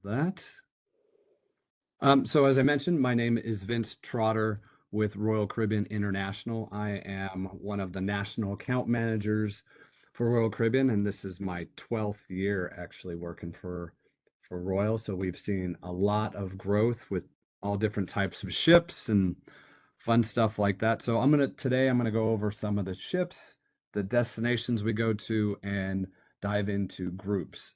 That. So as I mentioned, my name is Vince Trotter with Royal Caribbean International. I am one of the national account managers for Royal Caribbean, and this is my 12th year actually working for Royal. So we've seen a lot of growth with all different types of ships and fun stuff like that. So I'm gonna go over some of the ships, the destinations we go to, and dive into groups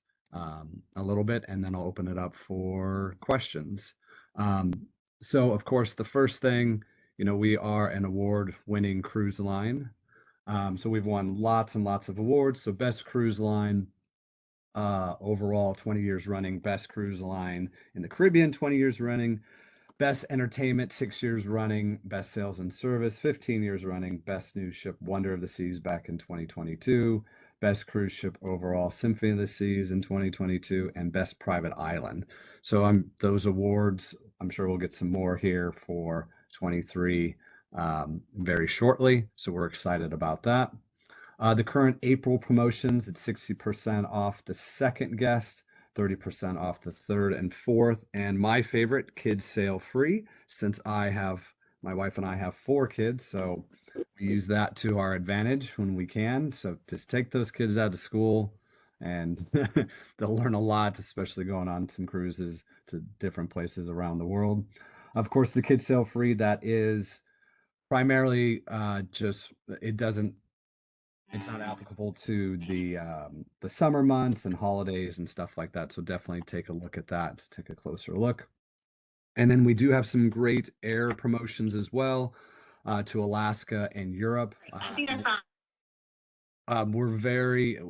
a little bit, and then I'll open it up for questions. Um, so of course, the first thing, we are an award-winning cruise line. So we've won lots and lots of awards. So best cruise line overall, 20 years running, best cruise line in the Caribbean, 20 years running, best entertainment, 6 years running, best sales and service, 15 years running, best new ship, Wonder of the Seas back in 2022, best cruise ship overall, Symphony of the Seas in 2022, and best private island. So those awards, I'm sure we'll get some more here for 23 very shortly. So we're excited about that. The current April promotions, it's 60% off the second guest, 30% off the third and fourth. And my favorite, kids sail free, since my wife and I have 4 kids. So we use that to our advantage when we can. So just take those kids out of school and they'll learn a lot, especially going on some cruises to different places around the world. Of course, the kids sail free, that is primarily just it doesn't it's not applicable to the summer months and holidays and stuff like that. So definitely take a look at that, take a closer look. And then we do have some great air promotions as well to Alaska and Europe.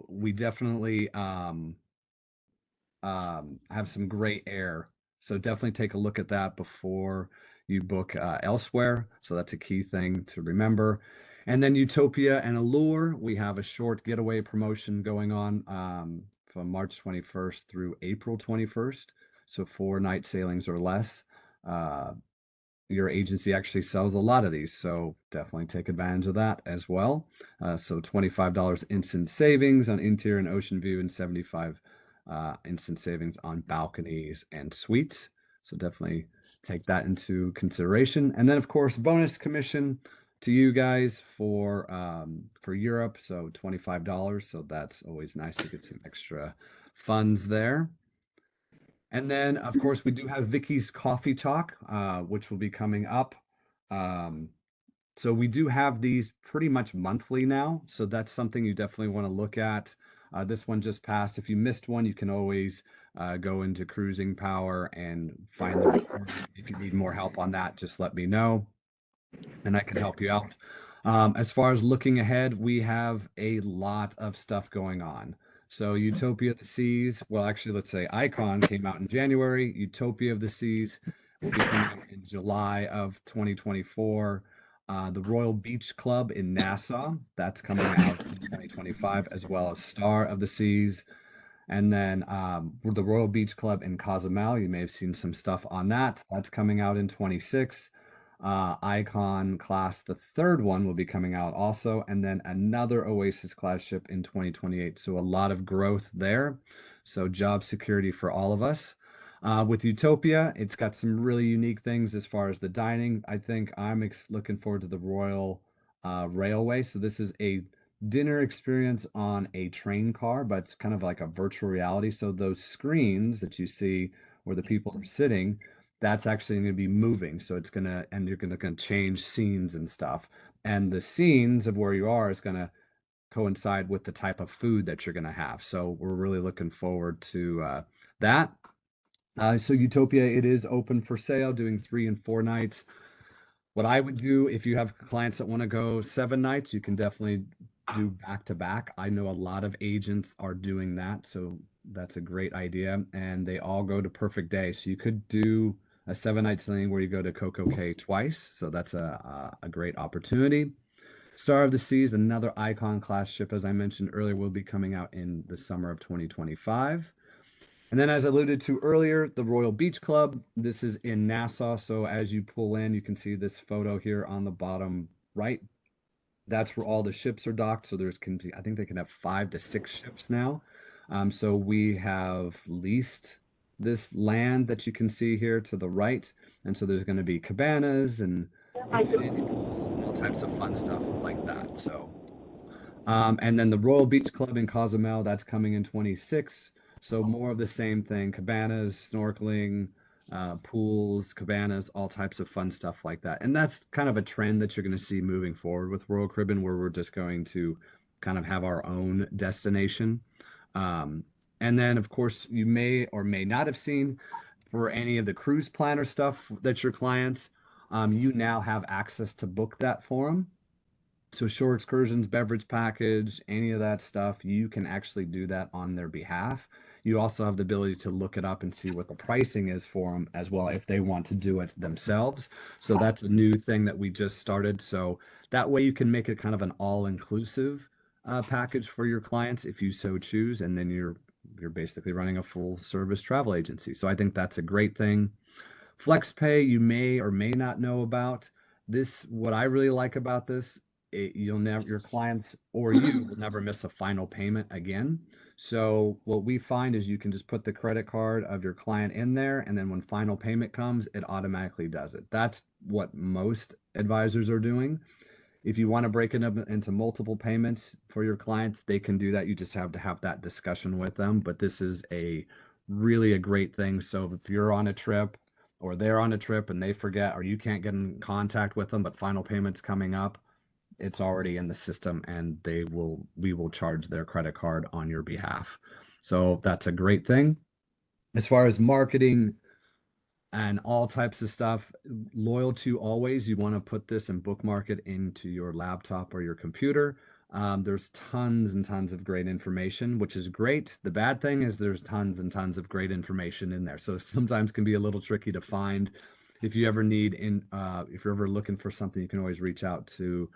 We definitely have some great air. So definitely take a look at that before you book elsewhere. So that's a key thing to remember. And then Utopia and Allure, we have a short getaway promotion going on from March 21st through April 21st. So 4 night sailings or less. Uh, your agency actually sells a lot of these, so definitely take advantage of that as well. So $25 instant savings on interior and ocean view, and 75 instant savings on balconies and suites. So definitely take that into consideration. And then of course, bonus commission to you guys for Europe, so $25. So that's always nice to get some extra funds there. And then, of course, we do have Vicky's Coffee Talk, which will be coming up. Um, so we do have these pretty much monthly now. So that's something you definitely want to look at. This one just passed. If you missed one, you can always go into Cruising Power and find the recording. If you need more help on that, just let me know and I can help you out. As far as looking ahead, we have a lot of stuff going on. So Utopia of the Seas, well, actually, let's say Icon came out in January. Utopia of the Seas will be coming out in July of 2024. The Royal Beach Club in Nassau, that's coming out in 2025, as well as Star of the Seas. And then the Royal Beach Club in Cozumel, you may have seen some stuff on that. That's coming out in 26. Icon class, the third one will be coming out also, and then another Oasis class ship in 2028. So a lot of growth there. So job security for all of us. With Utopia, it's got some really unique things as far as the dining. I think I'm looking forward to the Royal Railway. So this is a dinner experience on a train car, but it's kind of like a virtual reality. So those screens that you see where the people are sitting, that's actually going to be moving. So and you're gonna change scenes and stuff. And the scenes of where you are is gonna coincide with the type of food that you're gonna have. So we're really looking forward to that. So Utopia, it is open for sale, doing 3 and 4 nights. What I would do if you have clients that want to go 7 nights, you can definitely do back to back. I know a lot of agents are doing that, so that's a great idea. And they all go to Perfect Day. So you could do a 7 night thing where you go to Coco Cay twice. So that's a great opportunity. Star of the Seas, another Icon class ship, as I mentioned earlier, will be coming out in the summer of 2025. And then, as alluded to earlier, the Royal Beach Club. This is in Nassau. So as you pull in, you can see this photo here on the bottom right. That's where all the ships are docked. So I think they can have 5 to 6 ships now. So we have leased this land that you can see here to the right. And so there's going to be cabanas and infinity pools and all types of fun stuff like that. So, and then the Royal Beach Club in Cozumel, that's coming in 26. So more of the same thing, cabanas, snorkeling, pools, cabanas, all types of fun stuff like that. And that's kind of a trend that you're going to see moving forward with Royal Caribbean, where we're just going to kind of have our own destination. Um, and then, of course, you may or may not have seen for any of the cruise planner stuff that's your clients, you now have access to book that for them. So shore excursions, beverage package, any of that stuff, you can actually do that on their behalf. You also have the ability to look it up and see what the pricing is for them as well if they want to do it themselves. So that's a new thing that we just started. So that way you can make it kind of an all-inclusive package for your clients if you so choose, and then you're basically running a full service travel agency. So I think that's a great thing. FlexPay, you may or may not know about. This, what I really like about this, you'll never, your clients or you will never miss a final payment again. So what we find is you can just put the credit card of your client in there, and then when final payment comes, it automatically does it. That's what most advisors are doing. If you want to break it up into multiple payments for your clients, they can do that. You just have to have that discussion with them. But this is a really a great thing. So if you're on a trip or they're on a trip and they forget or you can't get in contact with them, but final payment's coming up, it's already in the system and we will charge their credit card on your behalf. So that's a great thing. As far as marketing, and all types of stuff. Loyal to always, you want to put this and bookmark it into your laptop or your computer. There's tons and tons of great information, which is great. The bad thing is there's tons and tons of great information in there. So sometimes can be a little tricky to find. If you ever need if you're ever looking for something, you can always reach out to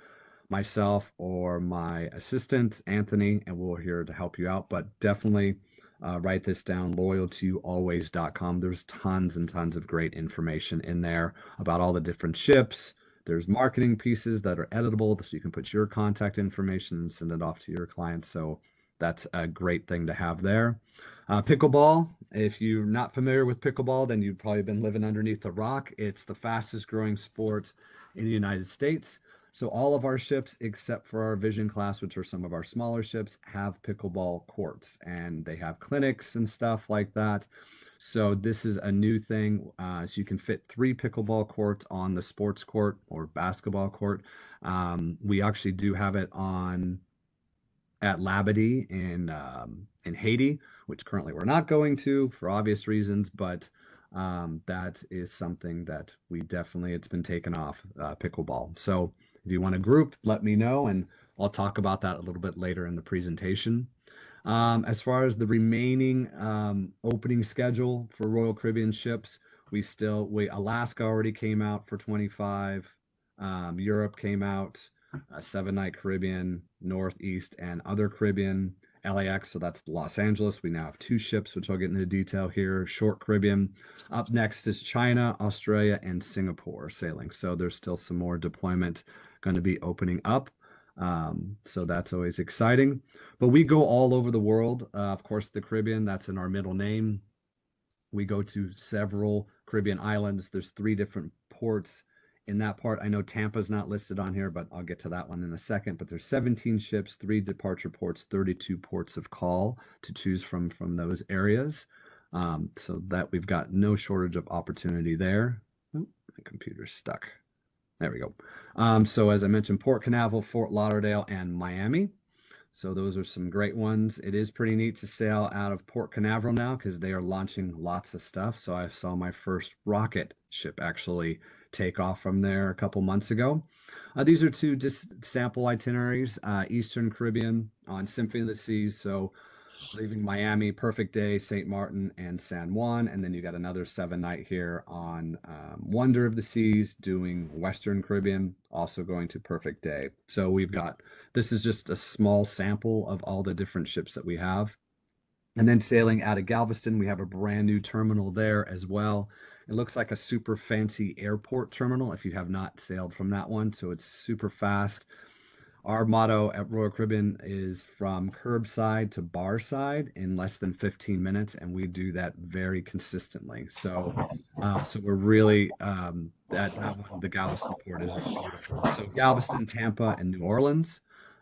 myself or my assistant, Anthony, and we're here to help you out. But definitely write this down, loyaltoalways.com. There's tons and tons of great information in there about all the different ships. There's marketing pieces that are editable, so you can put your contact information and send it off to your clients. So that's a great thing to have there. Pickleball, if you're not familiar with pickleball, then you've probably been living underneath a rock. It's the fastest growing sport in the United States. So all of our ships, except for our Vision class, which are some of our smaller ships, have pickleball courts, and they have clinics and stuff like that. So this is a new thing. So you can fit 3 pickleball courts on the sports court or basketball court. We actually do have it on at Labadee in Haiti, which currently we're not going to for obvious reasons, but that is something that we definitely, it's been taken off, pickleball. So if you want a group, let me know, and I'll talk about that a little bit later in the presentation. As far as the remaining opening schedule for Royal Caribbean ships, Alaska already came out for 25. Europe came out, 7 night Caribbean, Northeast, and other Caribbean. LAX, so that's Los Angeles. We now have 2 ships, which I'll get into detail here. Short Caribbean. Up next is China, Australia, and Singapore sailing. So there's still some more deployment going to be opening up. So that's always exciting. But we go all over the world. Of course, the Caribbean, that's in our middle name. We go to several Caribbean islands. There's 3 different ports in that part. I know Tampa's not listed on here, but I'll get to that one in a second. But there's 17 ships, 3 departure ports, 32 ports of call to choose from those areas. So that we've got no shortage of opportunity there. Oh, my computer's stuck. There we go. So as I mentioned, Port Canaveral, Fort Lauderdale, and Miami. So those are some great ones. It is pretty neat to sail out of Port Canaveral now because they are launching lots of stuff. So I saw my first rocket ship actually take off from there a couple months ago. These are 2 just sample itineraries, Eastern Caribbean on Symphony of the Seas. So leaving Miami, Perfect Day, St. Martin, and San Juan. And then you got another 7-night here on Wonder of the Seas, doing Western Caribbean, also going to Perfect Day. So this is just a small sample of all the different ships that we have. And then sailing out of Galveston, we have a brand new terminal there as well. It looks like a super fancy airport terminal if you have not sailed from that one. So it's super fast. Our motto at Royal Caribbean is from curbside to bar side in less than 15 minutes, and we do that very consistently. So we're really that one, the Galveston port is beautiful. So Galveston, Tampa, and New Orleans,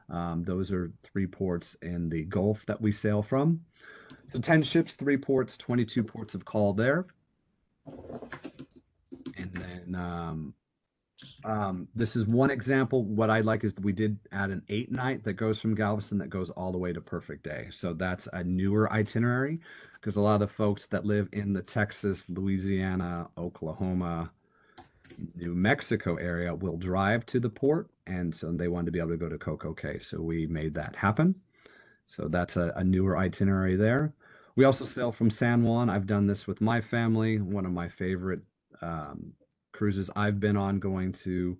those are three ports in the Gulf that we sail from. So 10 ships, three ports, 22 ports of call there, and then this is one example. What I like is that we did add an 8 night that goes from Galveston that goes all the way to Perfect Day. So that's a newer itinerary because a lot of the folks that live in the Texas, Louisiana, Oklahoma, New Mexico area will drive to the port. And so they wanted to be able to go to Coco Cay. So we made that happen. So that's a newer itinerary there. We also sail from San Juan. I've done this with my family. One of my favorite um, cruises I've been on, going to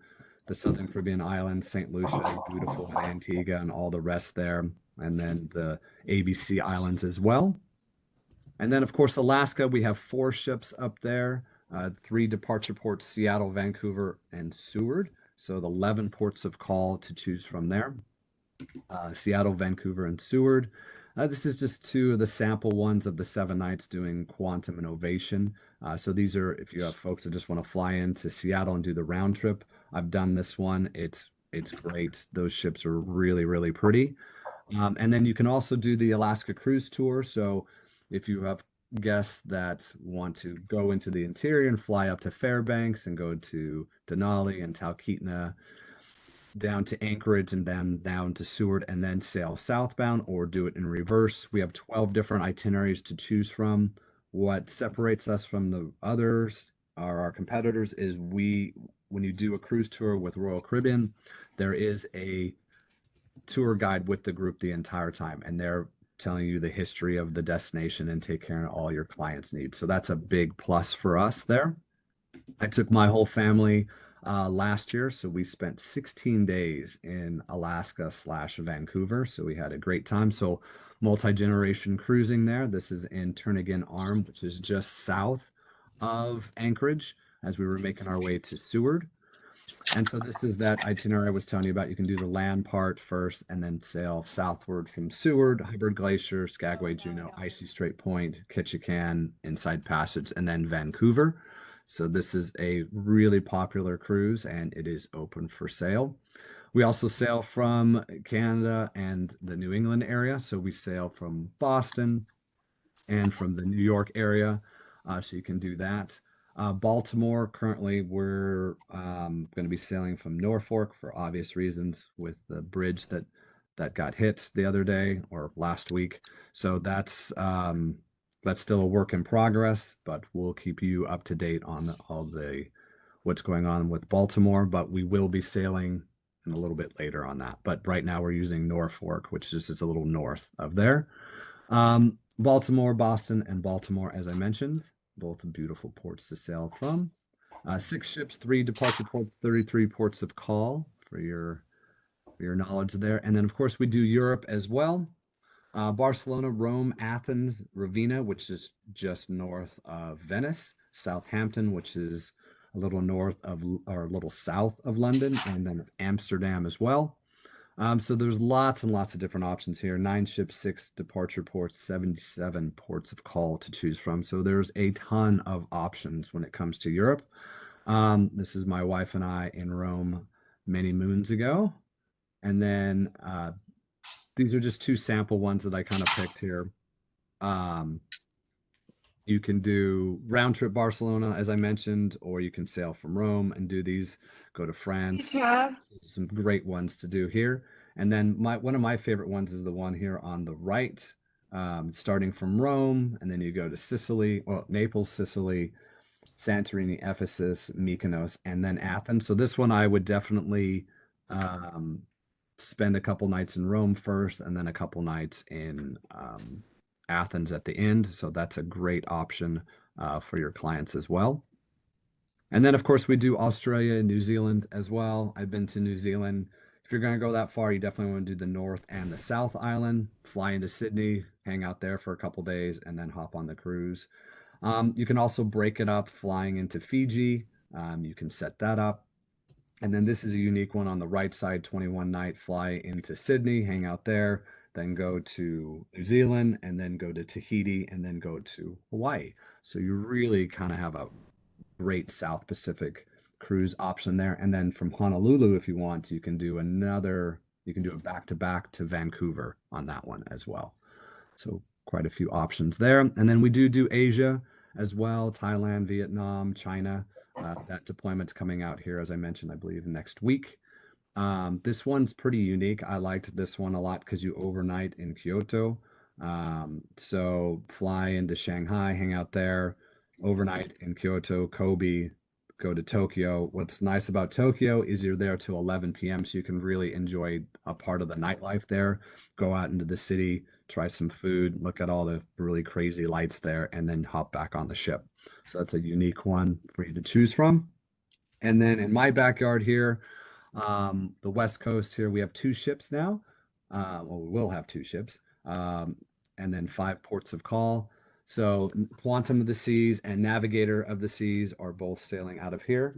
the Southern Caribbean islands, St. Lucia, beautiful, and Antigua, and all the rest there, and then the ABC Islands as well. And then, of course, Alaska, we have four ships up there, three departure ports, Seattle, Vancouver, and Seward. So the 11 ports of call to choose from there. Seattle, Vancouver, and Seward. This is just two of the sample ones of the 7 nights doing Quantum and Ovation. So these are if you have folks that just want to fly into Seattle and do the round trip. I've done this one. It's great. Those ships are really, really pretty. And then you can also do the Alaska Cruise Tour. So if you have guests that want to go into the interior and fly up to Fairbanks and go to Denali and Talkeetna down to Anchorage and then down to Seward and then sail southbound or do it in reverse. We have 12 different itineraries to choose from. What separates us from the others or our competitors is when you do a cruise tour with Royal Caribbean, there is a tour guide with the group the entire time, and they're telling you the history of the destination and take care of all your clients' needs. So that's a big plus for us there. I took my whole family last year, so we spent 16 days in Alaska slash Vancouver. So we had a great time. So multi-generation cruising there. This is in Turnagain Arm, which is just south of Anchorage, as we were making our way to Seward. And so this is that itinerary I was telling you about. You can do the land part first and then sail southward from Seward, Hubbard Glacier, Skagway, Juneau, Icy Strait Point, Ketchikan, Inside Passage, and then Vancouver. So this is a really popular cruise and it is open for sale. We also sail from Canada and the New England area. So we sail from Boston and from the New York area. So you can do that. Baltimore, currently, we're going to be sailing from Norfolk for obvious reasons with the bridge that got hit the other day or last week. So that's still a work in progress, but we'll keep you up to date on all the what's going on with Baltimore. But we will be sailing a little bit later on that. But right now we're using Norfolk, which is a little north of there. Baltimore, Boston, and Baltimore, as I mentioned, both beautiful ports to sail from. 6 ships, three departure ports, 33 ports of call for your knowledge there. And then, of course, we do Europe as well. Barcelona, Rome, Athens, Ravenna, which is just north of Venice, Southampton, which is a little north of or a little south of London, and then Amsterdam as well. So there's lots and lots of different options here. 9 ships, 6 departure ports, 77 ports of call to choose from. So there's a ton of options when it comes to Europe. This is my wife and I in Rome many moons ago. And then these are just two sample ones that I kind of picked here. You can do round trip Barcelona, as I mentioned, or you can sail from Rome and do these, go to France. Some great ones to do here. And then one of my favorite ones is the one here on the right, starting from Rome, and then you go to Sicily, well, Naples, Sicily, Santorini, Ephesus, Mykonos, and then Athens. So this one I would definitely spend a couple nights in Rome first, and then a couple nights in Athens at the end. So that's a great option for your clients as well. And then, of course, we do Australia and New Zealand as well. I've been to New Zealand. If you're going to go that far, you definitely want to do the North and the South Island, fly into Sydney, hang out there for a couple days, and then hop on the cruise. You can also break it up flying into Fiji. You can set that up. And then this is a unique one on the right side, 21 night fly into Sydney, hang out there, then go to New Zealand, and then go to Tahiti, and then go to Hawaii. So you really kind of have a great South Pacific cruise option there. And then from Honolulu, if you want, you can do a back to back to Vancouver on that one as well. So quite a few options there. And then we do Asia as well, Thailand, Vietnam, China. That deployment's coming out here, as I mentioned, I believe next week. This one's pretty unique. I liked this one a lot because you overnight in Kyoto. So fly into Shanghai, hang out there, overnight in Kyoto, Kobe, go to Tokyo. What's nice about Tokyo is you're there till 11 p.m., so you can really enjoy a part of the nightlife there. Go out into the city, try some food, look at all the really crazy lights there, and then hop back on the ship. So that's a unique one for you to choose from. And then in my backyard here, the West Coast here, we have two ships now. Well, we will have two ships, and then five ports of call. So Quantum of the Seas and Navigator of the Seas are both sailing out of here,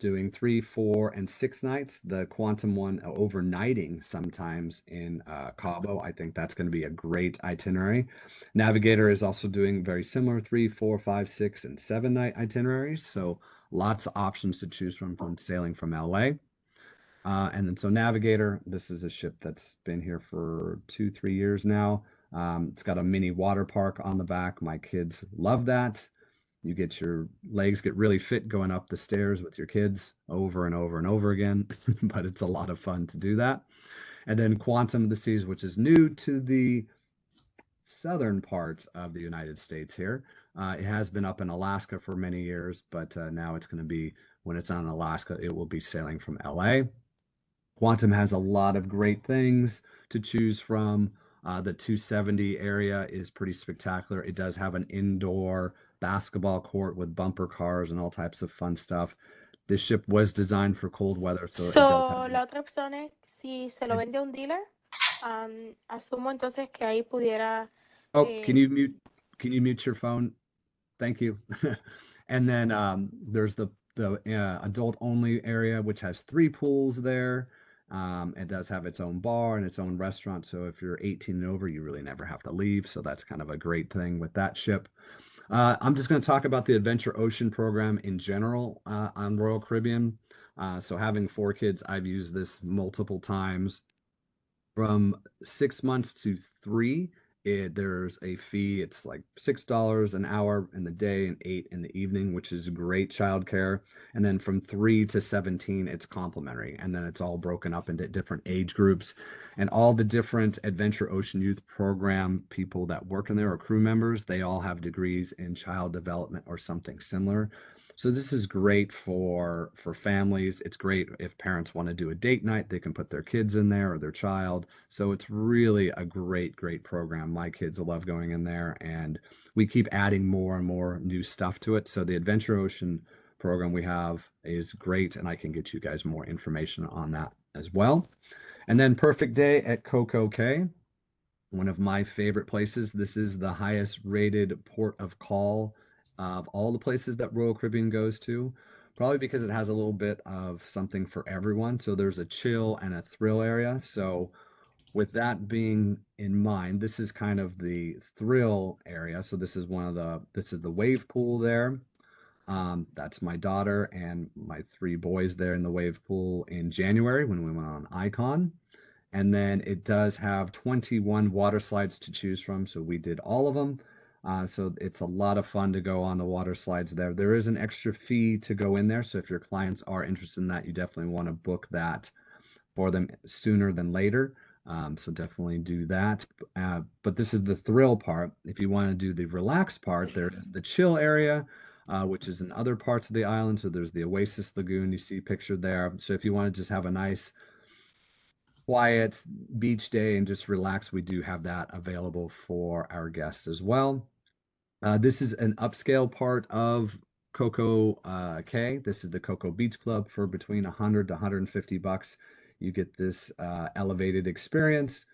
doing 3, 4, and 6 nights. The Quantum one overnighting sometimes in Cabo. I think that's going to be a great itinerary. Navigator is also doing very similar 3, 4, 5, 6, and 7 night itineraries. So lots of options to choose from sailing from LA. And then so Navigator, this is a ship that's been here for 2, 3 years now. It's got a mini water park on the back. My kids love that. You get your legs get really fit going up the stairs with your kids over and over and over again, but it's a lot of fun to do that. And then Quantum of the Seas, which is new to the southern part of the United States here. It has been up in Alaska for many years, but now it's going to be, when it's on Alaska, it will be sailing from LA. Quantum has a lot of great things to choose from. The 270 area is pretty spectacular. It does have an indoor basketball court with bumper cars and all types of fun stuff. This ship was designed for cold weather, so it does have So, la otra opción es si se lo it, vende a un dealer, asumo entonces que ahí pudiera, oh, eh, can you mute your phone? Thank you. And then there's the adult only area, which has 3 pools there. It does have its own bar and its own restaurant. So if you're 18 and over, you really never have to leave. So that's kind of a great thing with that ship. I'm just going to talk about the Adventure Ocean program in general on Royal Caribbean. So having 4 kids, I've used this multiple times. From 6 months to 3, there's a fee. It's like $6 an hour in the day and 8 in the evening, which is great childcare. And then from 3 to 17, it's complimentary. And then it's all broken up into different age groups. And all the different Adventure Ocean Youth Program people that work in there are crew members. They all have degrees in child development or something similar. So this is great for families. It's great if parents want to do a date night, they can put their kids in there or their child. So it's really a great program. My kids love going in there, and we keep adding more and more new stuff to it. So the Adventure Ocean program we have is great, and I can get you guys more information on that as well. And then Perfect Day at Coco Cay, one of my favorite places. This is the highest rated port of call of all the places that Royal Caribbean goes to, probably because it has a little bit of something for everyone. So there's a chill and a thrill area. So with that being in mind, this is kind of the thrill area. So this is the wave pool there. That's my daughter and my 3 boys there in the wave pool in January when we went on Icon. And then it does have 21 water slides to choose from. So we did all of them. So it's a lot of fun to go on the water slides there. There is an extra fee to go in there. So if your clients are interested in that, you definitely want to book that for them sooner than later. So definitely do that. But this is the thrill part. If you want to do the relaxed part, there's the chill area, which is in other parts of the island. So there's the Oasis Lagoon you see pictured there. So if you want to just have a nice quiet beach day and just relax, we do have that available for our guests as well. This is an upscale part of Coco Cay. This is the Coco Beach Club for between 100 to 150 bucks. You get this elevated experience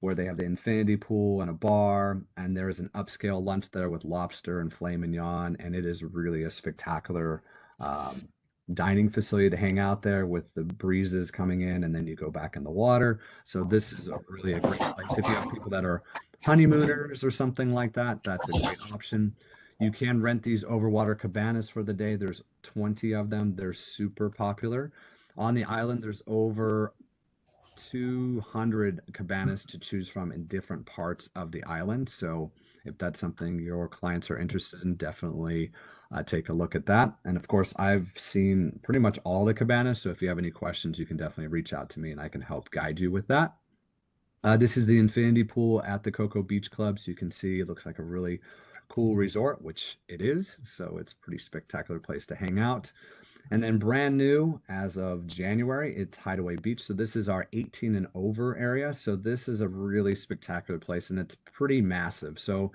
where they have the infinity pool and a bar, and there is an upscale lunch there with lobster and filet mignon, and it is really a spectacular dining facility to hang out there with the breezes coming in, and then you go back in the water. So this is really a great place. If you have people that are honeymooners or something like that, that's a great option. You can rent these overwater cabanas for the day. There's 20 of them. They're super popular. On the island, there's over 200 cabanas to choose from in different parts of the island. So if that's something your clients are interested in, definitely take a look at that. And of course, I've seen pretty much all the cabanas. So if you have any questions, you can definitely reach out to me and I can help guide you with that. This is the infinity pool at the Cocoa Beach Club. So you can see it looks like a really cool resort, which it is. So it's a pretty spectacular place to hang out. And then brand new as of January, it's Hideaway Beach. So this is our 18 and over area. So this is a really spectacular place and it's pretty massive. So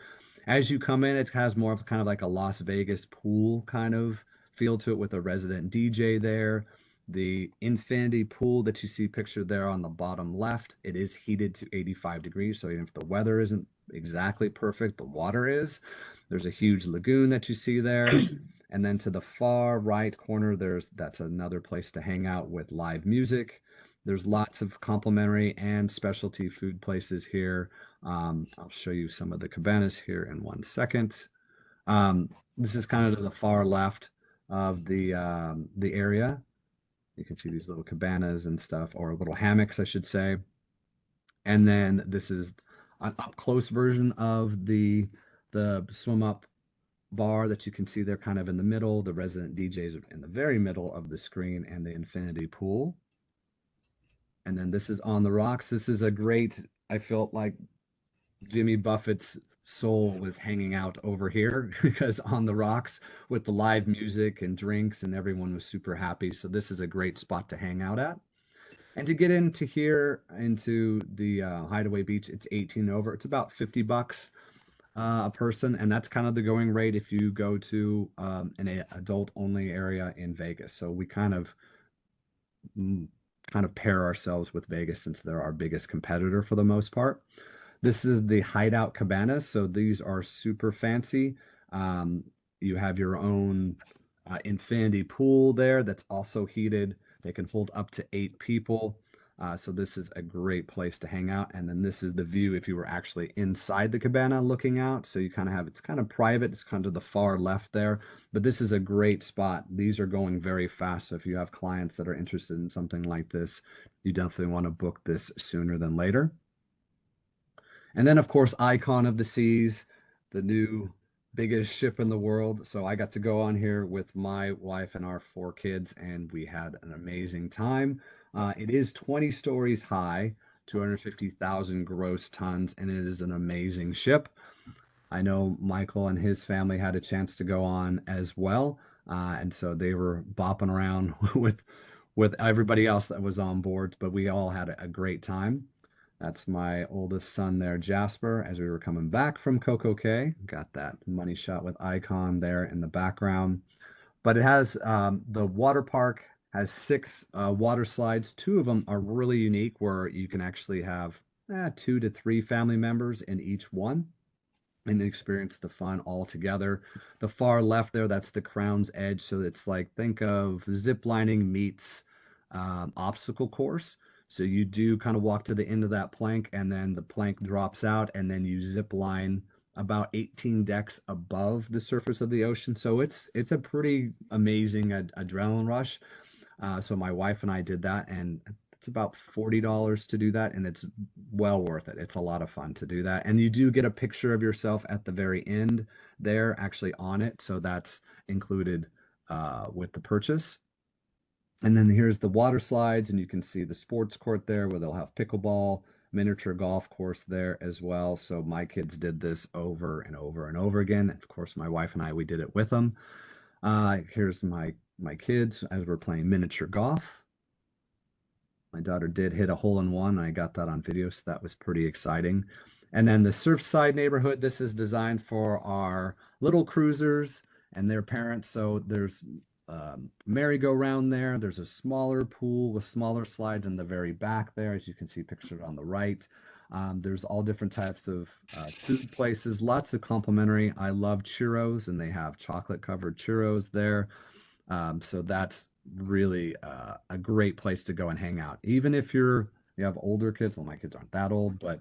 as you come in, it has more of kind of like a Las Vegas pool kind of feel to it with a resident DJ there. The infinity pool that you see pictured there on the bottom left, it is heated to 85 degrees. So even if the weather isn't exactly perfect, the water is. There's a huge lagoon that you see there. And then to the far right corner, that's another place to hang out with live music. There's lots of complimentary and specialty food places here. I'll show you some of the cabanas here in 1 second. This is kind of to the far left of the area. You can see these little cabanas and stuff, or little hammocks, I should say. And then this is an up close version of the swim up bar that you can see there kind of in the middle. The resident DJs are in the very middle of the screen and the infinity pool. And then this is on the rocks. This is a great, I felt like Jimmy Buffett's soul was hanging out over here because on the rocks with the live music and drinks and everyone was super happy. So this is a great spot to hang out at. And to get into here into the Hideaway Beach, it's 18 over. It's about $50 a person, and that's kind of the going rate if you go to an adult only area in Vegas. So we kind of pair ourselves with Vegas since they're our biggest competitor for the most part. This is the Hideout Cabanas. So these are super fancy. You have your own infinity pool there that's also heated. They can hold up to 8 people. So this is a great place to hang out. And then this is the view if you were actually inside the cabana looking out. So you kind of have, it's kind of private. It's kind of the far left there, but this is a great spot. These are going very fast. So if you have clients that are interested in something like this, you definitely want to book this sooner than later. And then of course, Icon of the Seas, the new biggest ship in the world. So I got to go on here with my wife and our 4 kids, and we had an amazing time. It is 20 stories high, 250,000 gross tons, and it is an amazing ship. I know Michael and his family had a chance to go on as well, and so they were bopping around with everybody else that was on board, but we all had a great time. That's my oldest son there, Jasper, as we were coming back from Coco Cay. Got that money shot with Icon there in the background. But it has the water park has 6 water slides. 2 of them are really unique where you can actually have 2 to 3 family members in each one and experience the fun all together. The far left there, that's the Crown's Edge. So it's like, think of zip lining meets obstacle course. So you do kind of walk to the end of that plank and then the plank drops out and then you zip line about 18 decks above the surface of the ocean. So it's a pretty amazing adrenaline rush. So my wife and I did that, and it's about $40 to do that, and it's well worth it. It's a lot of fun to do that. And you do get a picture of yourself at the very end there, actually on it. So that's included with the purchase. And then here's the water slides, and you can see the sports court there where they'll have pickleball, miniature golf course there as well. So my kids did this over and over and over again. Of course, my wife and I, we did it with them. Here's my kids as we're playing miniature golf. My daughter did hit a hole-in-one, and I got that on video, so that was pretty exciting. And then the Surfside neighborhood, this is designed for our little cruisers and their parents. So there's merry-go-round there. There's a smaller pool with smaller slides in the very back there, as you can see pictured on the right. There's all different types of food places, lots of complimentary. I love churros, and they have chocolate-covered churros there. So that's really a great place to go and hang out. Even if you have older kids, well, my kids aren't that old, but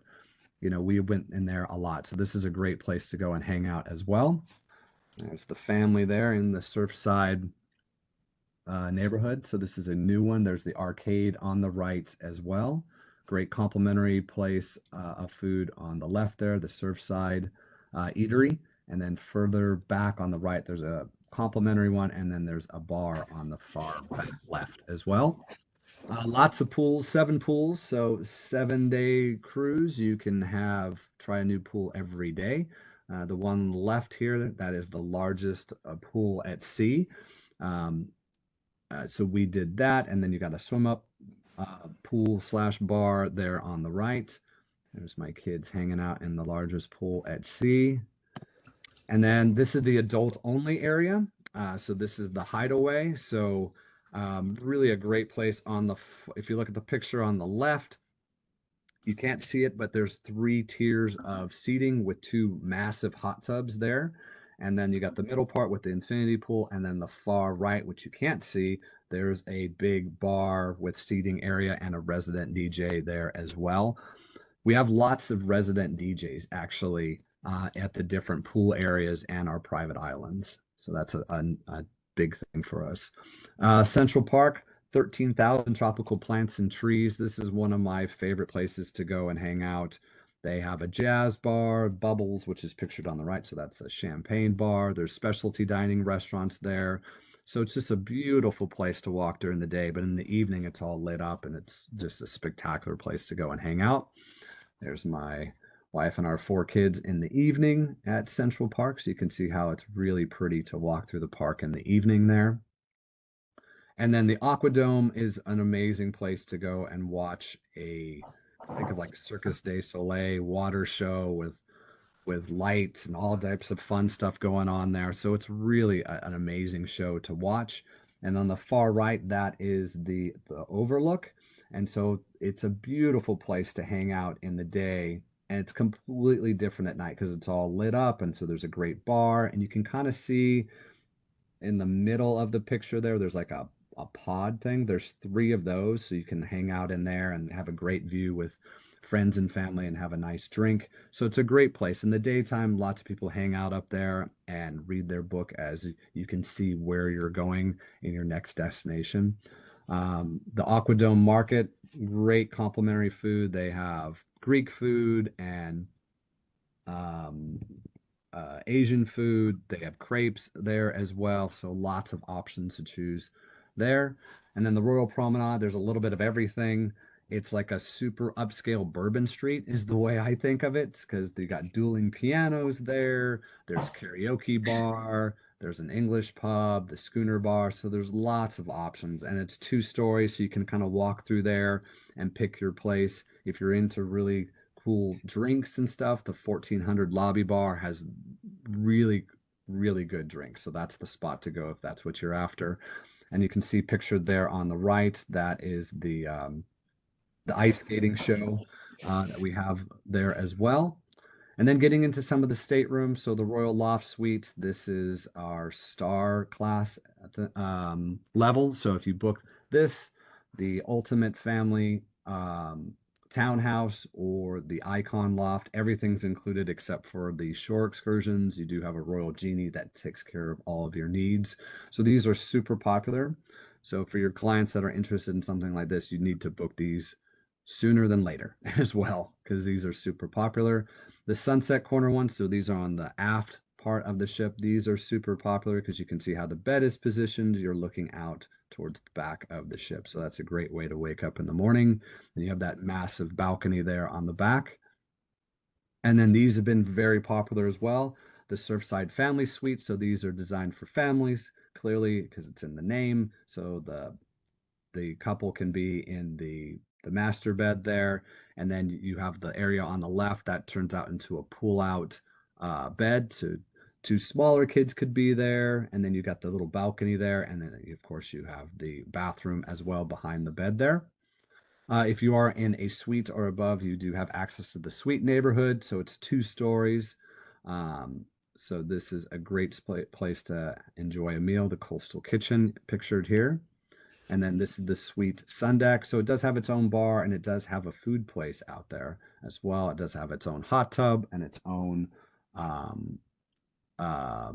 we went in there a lot. So this is a great place to go and hang out as well. There's the family there in the Surfside neighborhood. So this is a new one. There's the arcade on the right as well. Great complimentary place of food on the left there, the Surfside Eatery. And then further back on the right, there's a complimentary one. And then there's a bar on the far back left as well. Lots of pools, 7 pools. So 7-day cruise. You can try a new pool every day. The one left here, that is the largest pool at sea. Um, so we did that, and then you got a swim up pool slash bar there on the right. There's my kids hanging out in the largest pool at sea. And then this is the adult only area. So this is the Hideaway. So really a great place if you look at the picture on the left, you can't see it, but there's 3 tiers of seating with 2 massive hot tubs there. And then you got the middle part with the infinity pool, and then the far right, which you can't see, there's a big bar with seating area and a resident DJ there as well. We have lots of resident DJs actually at the different pool areas and our private islands. So that's a big thing for us. Central Park, 13,000 tropical plants and trees. This is one of my favorite places to go and hang out. They have a jazz bar, Bubbles, which is pictured on the right. So that's a champagne bar. There's specialty dining restaurants there. So it's just a beautiful place to walk during the day, but in the evening it's all lit up and it's just a spectacular place to go and hang out. There's my wife and our 4 kids in the evening at Central Park. So you can see how it's really pretty to walk through the park in the evening there. And then the Aquadome is an amazing place to go and watch think of like Circus du Soleil water show with lights and all types of fun stuff going on there. So it's really an amazing show to watch. And on the far right, that is the overlook. And so it's a beautiful place to hang out in the day. And it's completely different at night because it's all lit up. And so there's a great bar. And you can kind of see in the middle of the picture there's like a pod thing. There's 3 of those. So you can hang out in there and have a great view with friends and family and have a nice drink. So it's a great place. In the daytime, lots of people hang out up there and read their book as you can see where you're going in your next destination. The Aquadome Market, great complimentary food. They have Greek food and Asian food. They have crepes there as well. So lots of options to choose there. And then the Royal Promenade, there's a little bit of everything. It's like a super upscale Bourbon Street is the way I think of it, because they got dueling pianos there. There's karaoke bar. There's an English pub, the Schooner Bar. So there's lots of options, and it's 2 stories, so you can kind of walk through there and pick your place. If you're into really cool drinks and stuff, the 1400 Lobby Bar has really, really good drinks. So that's the spot to go if that's what you're after. And you can see pictured there on the right, that is the ice skating show that we have there as well. And then getting into some of the staterooms. So the Royal Loft Suites, this is our star class at the level. So if you book this, the Ultimate Family Townhouse or the Icon Loft, everything's included except for the shore excursions. You do have a Royal Genie that takes care of all of your needs. So these are super popular. So for your clients that are interested in something like this, you need to book these sooner than later as well, because these are super popular. The Sunset Corner ones, so these are on the aft part of the ship. These are super popular because you can see how the bed is positioned. You're looking out towards the back of the ship. So that's a great way to wake up in the morning. And you have that massive balcony there on the back. And then these have been very popular as well. The Surfside Family Suite. So these are designed for families, clearly, because it's in the name. So the couple can be in the master bed there, and then you have the area on the left that turns out into a pull out bed, so 2 smaller kids could be there, and then you got the little balcony there, and then of course you have the bathroom as well behind the bed there. If you are in a suite or above, you do have access to the suite neighborhood, so it's 2 stories. So this is a great place to enjoy a meal. The Coastal Kitchen pictured here. And then this is the suite sun deck. So it does have its own bar and it does have a food place out there as well. It does have its own hot tub and its own um, uh,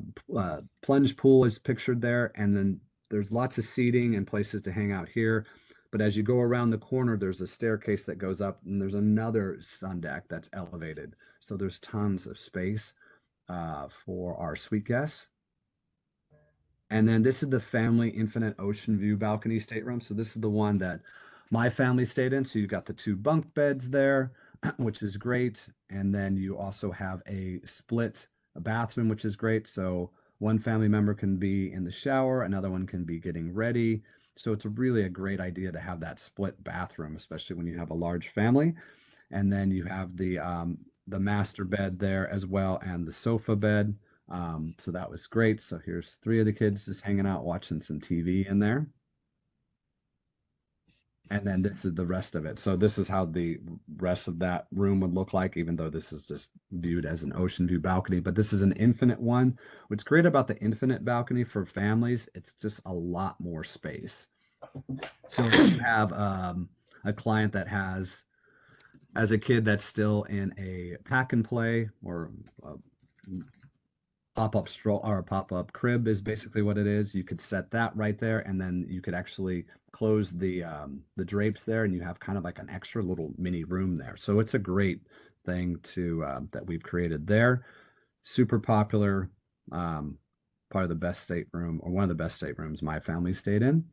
plunge pool is pictured there. And then there's lots of seating and places to hang out here. But as you go around the corner, there's a staircase that goes up, and there's another sun deck that's elevated. So there's tons of space for our suite guests. And then this is the family infinite ocean view balcony stateroom. So this is the one that my family stayed in. So you got the 2 bunk beds there, which is great. And then you also have a split bathroom, which is great. So one family member can be in the shower, another one can be getting ready. So it's really a great idea to have that split bathroom, especially when you have a large family. And then you have the master bed there as well and the sofa bed. So that was great. So here's 3 of the kids just hanging out watching some TV in there. And then this is the rest of it. So this is how the rest of that room would look like, even though this is just viewed as an ocean view balcony. But this is an infinite one. What's great about the infinite balcony for families, it's just a lot more space. So if you have a client that has, as a kid that's still in a pack and play or pop-up stroll or a pop-up crib is basically what it is. You could set that right there, and then you could actually close the drapes there, and you have kind of like an extra little mini room there. So it's a great thing to that we've created there. Super popular, part of the best stateroom or one of the best staterooms my family stayed in.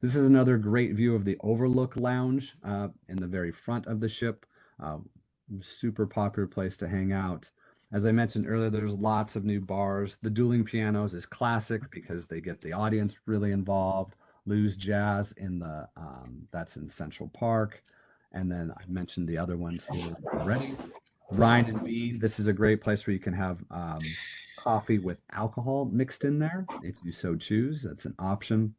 This is another great view of the Overlook Lounge in the very front of the ship. Super popular place to hang out. As I mentioned earlier, there's lots of new bars. The dueling pianos is classic because they get the audience really involved. Lou's Jazz in the that's in Central Park. And then I mentioned the other ones here already. Ryan and Bean, this is a great place where you can have coffee with alcohol mixed in there if you so choose. That's an option.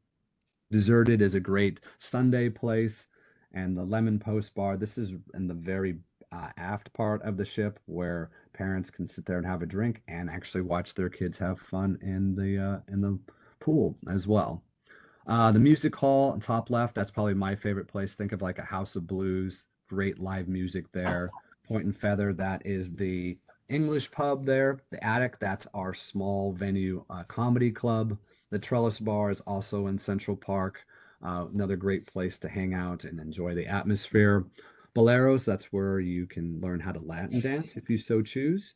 Deserted is a great Sunday place. And the Lemon Post Bar, this is in the very aft part of the ship where parents can sit there and have a drink and actually watch their kids have fun in the pool as well. The music hall, top left, that's probably my favorite place. Think of like a House of Blues, great live music there. Point and Feather, that is the English pub there. The Attic, that's our small venue comedy club. The Trellis Bar is also in Central Park. Another great place to hang out and enjoy the atmosphere. Boleros, that's where you can learn how to Latin dance if you so choose.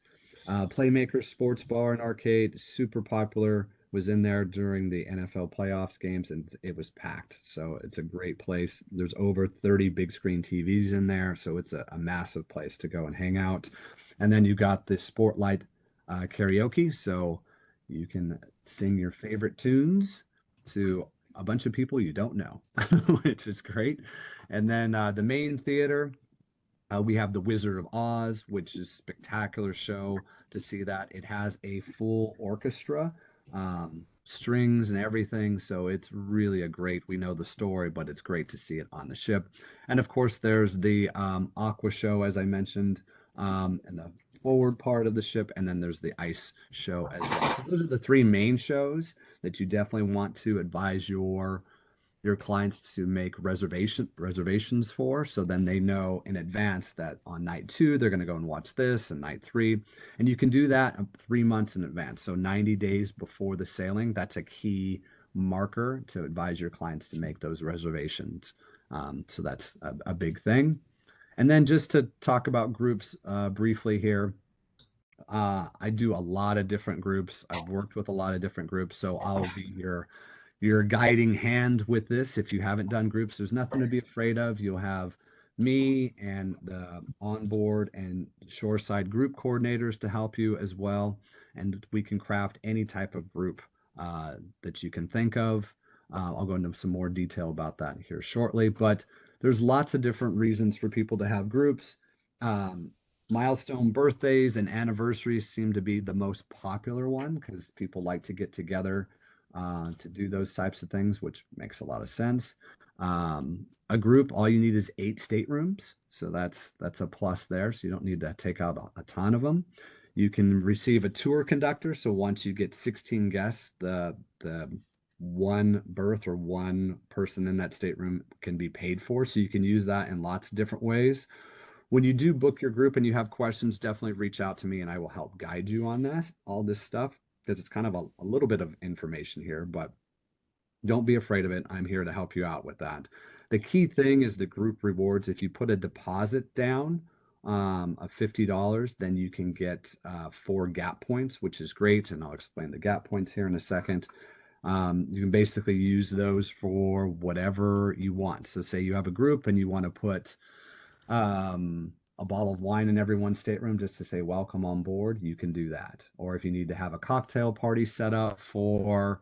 Playmaker Sports Bar and Arcade, super popular, was in there during the NFL playoffs games and it was packed. So it's a great place. There's over 30 big screen TVs in there. So it's a massive place to go and hang out. And then you got the Sportlight karaoke. So you can sing your favorite tunes to a bunch of people you don't know, which is great. And then the main theater, we have The Wizard of Oz, which is a spectacular show to see that. It has a full orchestra, strings and everything. So it's really a great, we know the story, but it's great to see it on the ship. And of course, there's the Aqua show, as I mentioned, in the forward part of the ship. And then there's the ice show as well. So those are the 3 main shows that you definitely want to advise your clients to make reservations for, so then they know in advance that on night 2 they're going to go and watch this, and night 3, and you can do that 3 months in advance, so 90 days before the sailing. That's a key marker to advise your clients to make those reservations. So that's a big thing. And then just to talk about groups briefly here, I do a lot of different groups. I've worked with a lot of different groups, so I'll be your guiding hand with this. If you haven't done groups, there's nothing to be afraid of. You'll have me and the onboard and shoreside group coordinators to help you as well. And we can craft any type of group that you can think of. I'll go into some more detail about that here shortly, but there's lots of different reasons for people to have groups. Milestone birthdays and anniversaries seem to be the most popular one because people like to get together to do those types of things, which makes a lot of sense. A group, all you need is 8 staterooms, so that's a plus there. So you don't need to take out a ton of them. You can receive a tour conductor. So once you get 16 guests, the one berth or one person in that stateroom can be paid for. So you can use that in lots of different ways. When you do book your group and you have questions, definitely reach out to me and I will help guide you on this, all this stuff, because it's kind of a little bit of information here, but don't be afraid of it. I'm here to help you out with that. The key thing is the group rewards. If you put a deposit down of $50, then you can get 4 gap points, which is great. And I'll explain the gap points here in a second. You can basically use those for whatever you want. So say you have a group and you want to put a bottle of wine in everyone's stateroom just to say welcome on board, you can do that. Or if you need to have a cocktail party set up for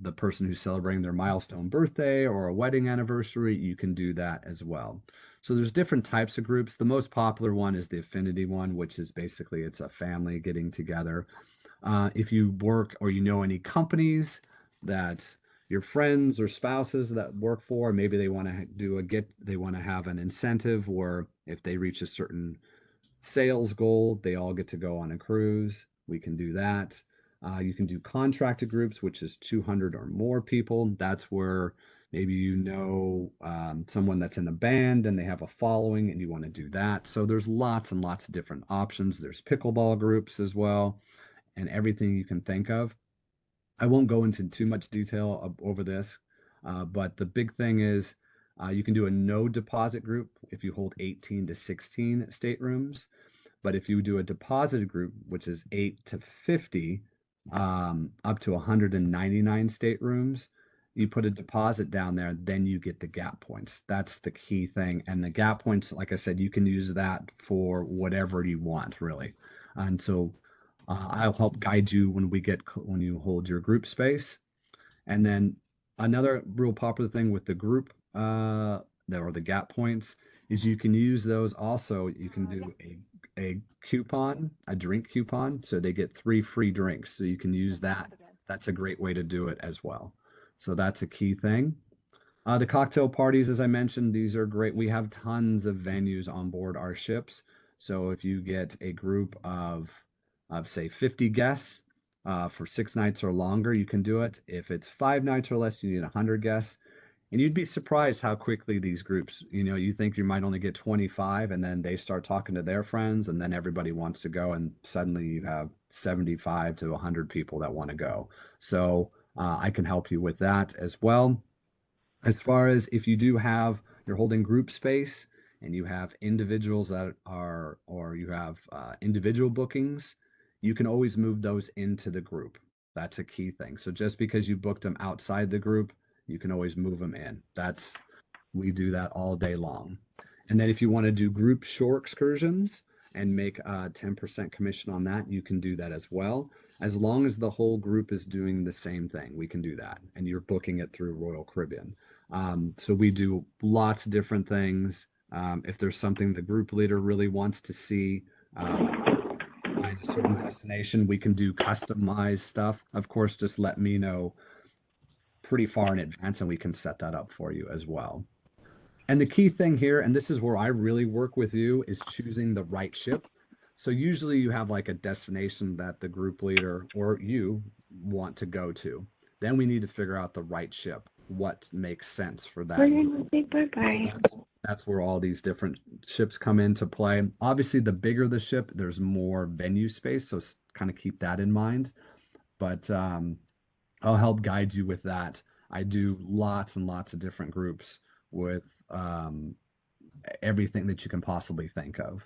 the person who's celebrating their milestone birthday or a wedding anniversary, you can do that as well. So there's different types of groups. The most popular one is the affinity one, which is basically it's a family getting together. If you work or you know any companies that your friends or spouses that work for, maybe they want to they want to have an incentive where if they reach a certain sales goal, they all get to go on a cruise. We can do that. You can do contracted groups, which is 200 or more people. That's where maybe you know someone that's in a band and they have a following and you want to do that. So there's lots and lots of different options. There's pickleball groups as well and everything you can think of. I won't go into too much detail over this, but the big thing is you can do a no deposit group if you hold 18 to 16 staterooms. But if you do a deposited group, which is 8 to 50, up to 199 staterooms, you put a deposit down there, then you get the gap points. That's the key thing. And the gap points, like I said, you can use that for whatever you want, really. And so I'll help guide you when you hold your group space. And then another real popular thing with the group or the gap points is you can use those also. You can do a coupon, a drink coupon, so they get 3 free drinks. So you can use that. That's a great way to do it as well. So that's a key thing. The cocktail parties, as I mentioned, these are great. We have tons of venues on board our ships. So if you get a group of say 50 guests for 6 nights or longer, you can do it. If it's 5 nights or less, you need 100 guests. And you'd be surprised how quickly these groups, you think you might only get 25 and then they start talking to their friends and then everybody wants to go and suddenly you have 75 to 100 people that want to go. So I can help you with that as well. As far as if you're holding group space and you have individuals or you have individual bookings, you can always move those into the group. That's a key thing. So just because you booked them outside the group, you can always move them in. We do that all day long. And then if you want to do group shore excursions and make a 10% commission on that, you can do that as well. As long as the whole group is doing the same thing, we can do that. And you're booking it through Royal Caribbean. So we do lots of different things. If there's something the group leader really wants to see, find a certain destination, we can do customized stuff. Of course, just let me know pretty far in advance and we can set that up for you as well. And the key thing here, and this is where I really work with you, is choosing the right ship. So usually you have like a destination that the group leader or you want to go to. Then we need to figure out the right ship, what makes sense for that group. Bye-bye. So that's where all these different ships come into play. Obviously, the bigger the ship, there's more venue space, so kind of keep that in mind. But I'll help guide you with that. I do lots and lots of different groups with everything that you can possibly think of.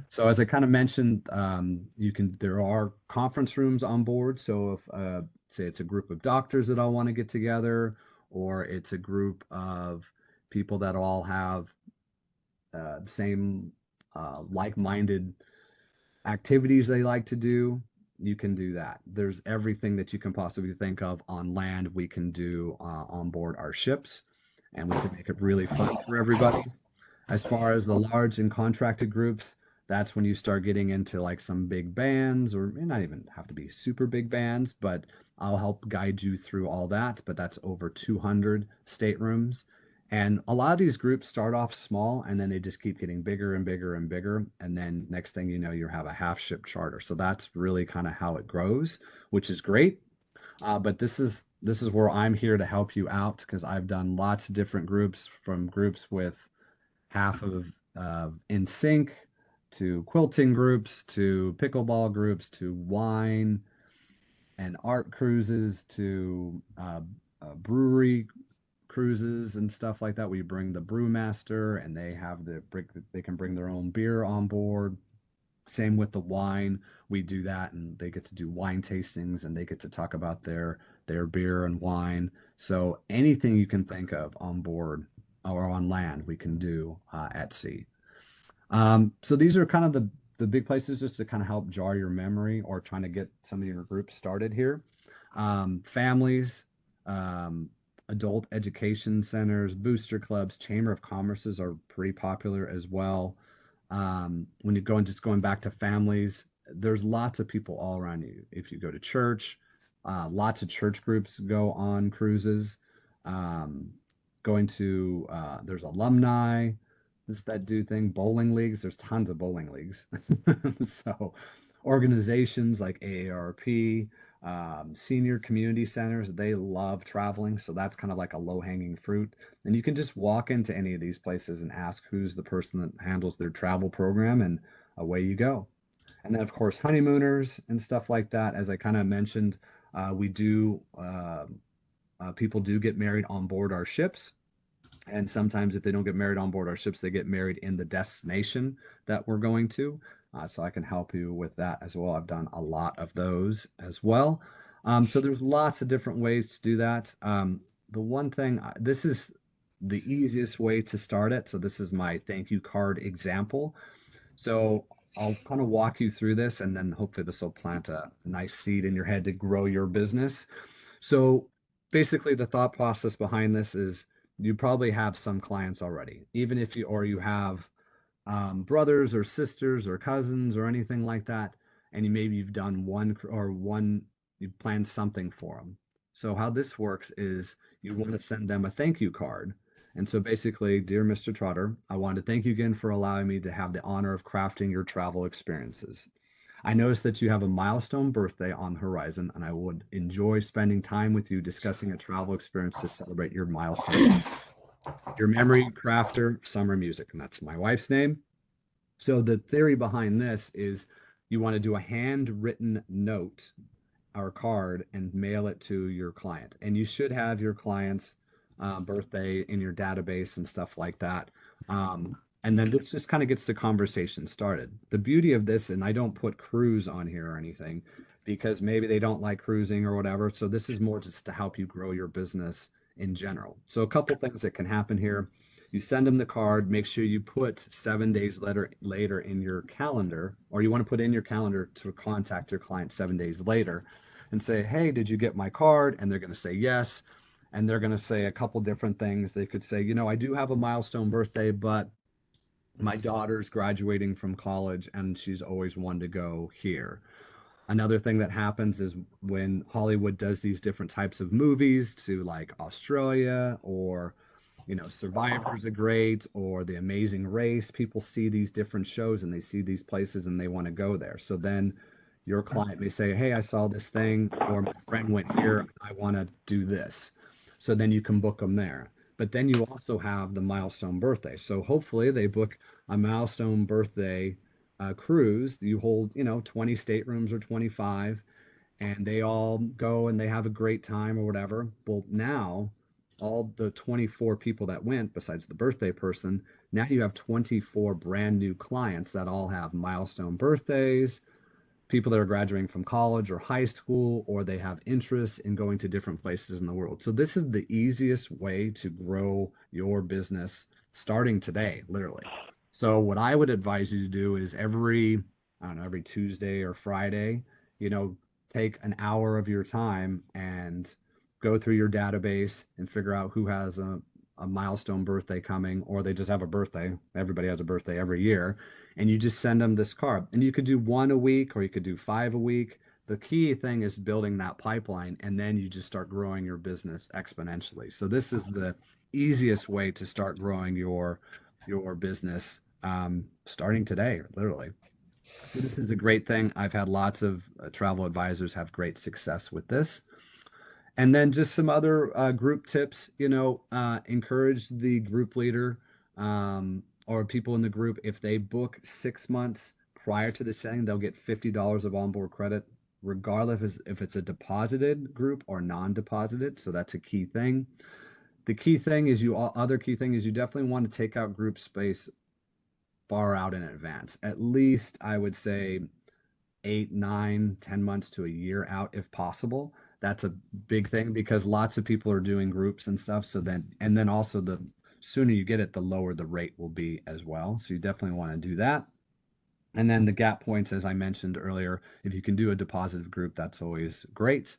So as I kind of mentioned, there are conference rooms on board. So if say it's a group of doctors that all want to get together, or it's a group of people that all have same like-minded activities they like to do, you can do that. There's everything that you can possibly think of on land we can do on board our ships, and we can make it really fun for everybody. As far as the large and contracted groups, that's when you start getting into like some big bands, or not even have to be super big bands, but I'll help guide you through all that. But that's over 200 staterooms. And a lot of these groups start off small and then they just keep getting bigger and bigger and bigger. And then next thing you know, you have a half ship charter. So that's really kind of how it grows, which is great. But this is this is where I'm here to help you out because I've done lots of different groups, from groups with half of in sync to quilting groups to pickleball groups to wine and art cruises to brewery cruises and stuff like that. We bring the brewmaster and they can bring their own beer on board. Same with the wine. We do that and they get to do wine tastings and they get to talk about their beer and wine. So anything you can think of on board or on land, we can do at sea. So these are kind of the big places just to kind of help jar your memory or trying to get some of your groups started here. Families, adult education centers, booster clubs, chamber of commerces are pretty popular as well. When you go and just going back to families, there's lots of people all around you. If you go to church, lots of church groups go on cruises. Um, Going to there's alumni that do thing, bowling leagues. There's tons of bowling leagues. So organizations like AARP, senior community centers, they love traveling. So that's kind of like a low-hanging fruit. And you can just walk into any of these places and ask who's the person that handles their travel program, and away you go. And then, of course, honeymooners and stuff like that. As I kind of mentioned, we do people do get married on board our ships. And sometimes, if they don't get married on board our ships, they get married in the destination that we're going to. So I can help you with that as well. I've done a lot of those as well. So there's lots of different ways to do that. The one thing, this is the easiest way to start it. So this is my thank you card example. So I'll kind of walk you through this, and then hopefully this will plant a nice seed in your head to grow your business. So basically, the thought process behind this is you probably have some clients already, even if you have brothers or sisters or cousins or anything like that, and you've done you've planned something for them. So how this works is you want to send them a thank you card. And so basically, dear Mr. Trotter, I want to thank you again for allowing me to have the honor of crafting your travel experiences. I noticed that you have a milestone birthday on the horizon, and I would enjoy spending time with you discussing a travel experience to celebrate your milestone. Your memory crafter, Summer Music, and that's my wife's name. So the theory behind this is you want to do a handwritten note or card and mail it to your client. And you should have your client's birthday in your database and stuff like that. And then this just kind of gets the conversation started. The beauty of this, and I don't put cruise on here or anything because maybe they don't like cruising or whatever. So this is more just to help you grow your business in general. So a couple things that can happen here. You send them the card, make sure you put 7 days later in your calendar, or you want to put in your calendar to contact your client 7 days later and say, hey, did you get my card? And they're going to say yes. And they're going to say a couple different things. They could say, I do have a milestone birthday, but my daughter's graduating from college and she's always wanted to go here. Another thing that happens is when Hollywood does these different types of movies to like Australia, or Survivor's a great, or The Amazing Race, people see these different shows and they see these places and they want to go there. So then your client may say, hey, I saw this thing, or my friend went here, I want to do this. So then you can book them there. But then you also have the milestone birthday. So hopefully they book a milestone birthday cruise. You hold, 20 staterooms or 25, and they all go and they have a great time or whatever. Well, now all the 24 people that went, besides the birthday person, now you have 24 brand new clients that all have milestone birthdays, people that are graduating from college or high school, or they have interests in going to different places in the world. So this is the easiest way to grow your business starting today, literally. So what I would advise you to do is every Tuesday or Friday, take an hour of your time and go through your database and figure out who has a milestone birthday coming, or they just have a birthday. Everybody has a birthday every year. And you just send them this card. And you could do one a week, or you could do 5 a week. The key thing is building that pipeline, and then you just start growing your business exponentially. So this is the easiest way to start growing your business, starting today, literally. This is a great thing. I've had lots of travel advisors have great success with this. And then just some other group tips, encourage the group leader or people in the group, if they book 6 months prior to the sailing, they'll get $50 of onboard credit, regardless if it's a deposited group or non-deposited. So that's a key thing. The key thing is other key thing is you definitely want to take out group space far out in advance. At least I would say 8, 9, 10 months to a year out if possible. That's a big thing because lots of people are doing groups and stuff. And then also the sooner you get it, the lower the rate will be as well. So you definitely want to do that. And then the gap points, as I mentioned earlier, if you can do a deposited group, that's always great.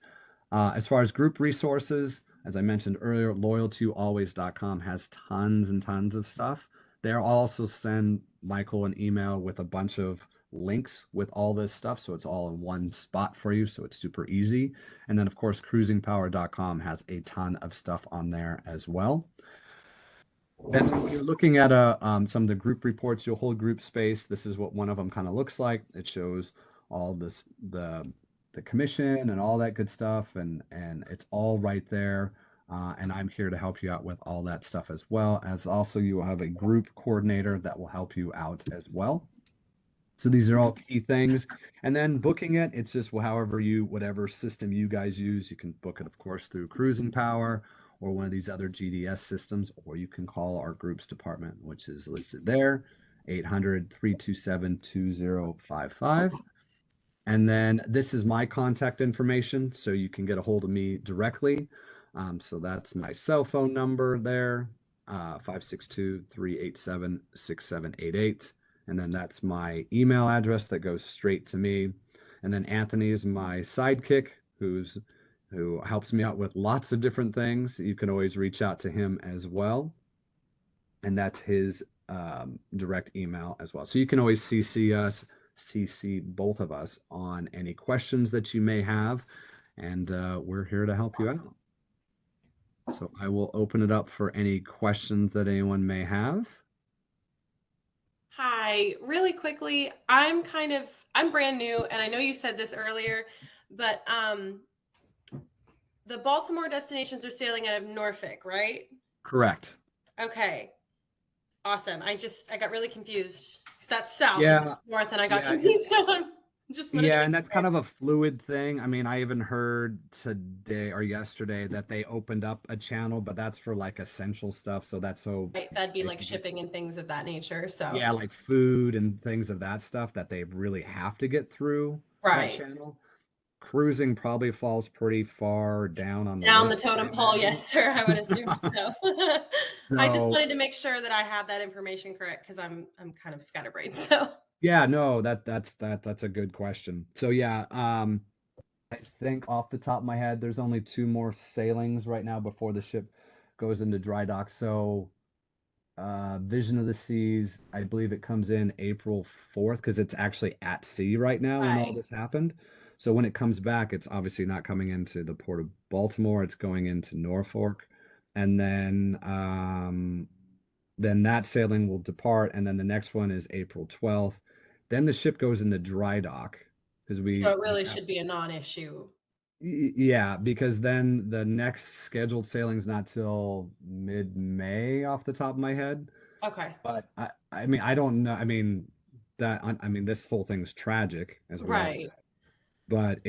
As far as group resources, as I mentioned earlier, loyaltoalways.com has tons and tons of stuff. They'll also send Michael an email with a bunch of links with all this stuff. So it's all in one spot for you. So it's super easy. And then, of course, cruisingpower.com has a ton of stuff on there as well. And then when you're looking at some of the group reports, you'll hold group space. This is what one of them kind of looks like. It shows all this, the commission and all that good stuff, and it's all right there. And I'm here to help you out with all that stuff as well. As also, you will have a group coordinator that will help you out as well. So these are all key things. And then booking it, it's just whatever system you guys use. You can book it, of course, through Cruising Power or one of these other GDS systems, or you can call our groups department, which is listed there, 800-327-2055. And then this is my contact information, so you can get a hold of me directly. So that's my cell phone number there, 562-387-6788. And then that's my email address that goes straight to me. And then Anthony is my sidekick who helps me out with lots of different things. You can always reach out to him as well. And that's his direct email as well. So you can always CC both of us on any questions that you may have. And we're here to help you out. So I will open it up for any questions that anyone may have. Hi, really quickly, I'm brand new, and I know you said this earlier, but the Baltimore destinations are sailing out of Norfolk, right? Correct. Okay. Awesome. I got really confused because that's south Yeah. and north, and I got confused. So I'm just and that's kind of a fluid thing. I mean, I even heard today or yesterday that they opened up a channel, but that's for like essential stuff. So right, that'd be like shipping and things of that nature. So yeah, like food and things of that stuff that they really have to get through that channel. Cruising probably falls pretty far down on the totem pole. Yes, sir. I would assume so. I just wanted to make sure that I had that information correct because I'm kind of scatterbrained. So yeah, no, that's a good question. So yeah, I think off the top of my head, there's only 2 more sailings right now before the ship goes into dry dock. So Vision of the Seas, I believe it comes in April 4th because it's actually at sea right now when all this happened. So when it comes back, it's obviously not coming into the port of Baltimore. It's going into Norfolk. And then that sailing will depart. And then the next one is April 12th. Then the ship goes into dry dock because so it really should be a non-issue. Yeah, because then the next scheduled sailing's not till mid-May off the top of my head. Okay. But I mean, I don't know. I mean, this whole thing's tragic as well. Right. But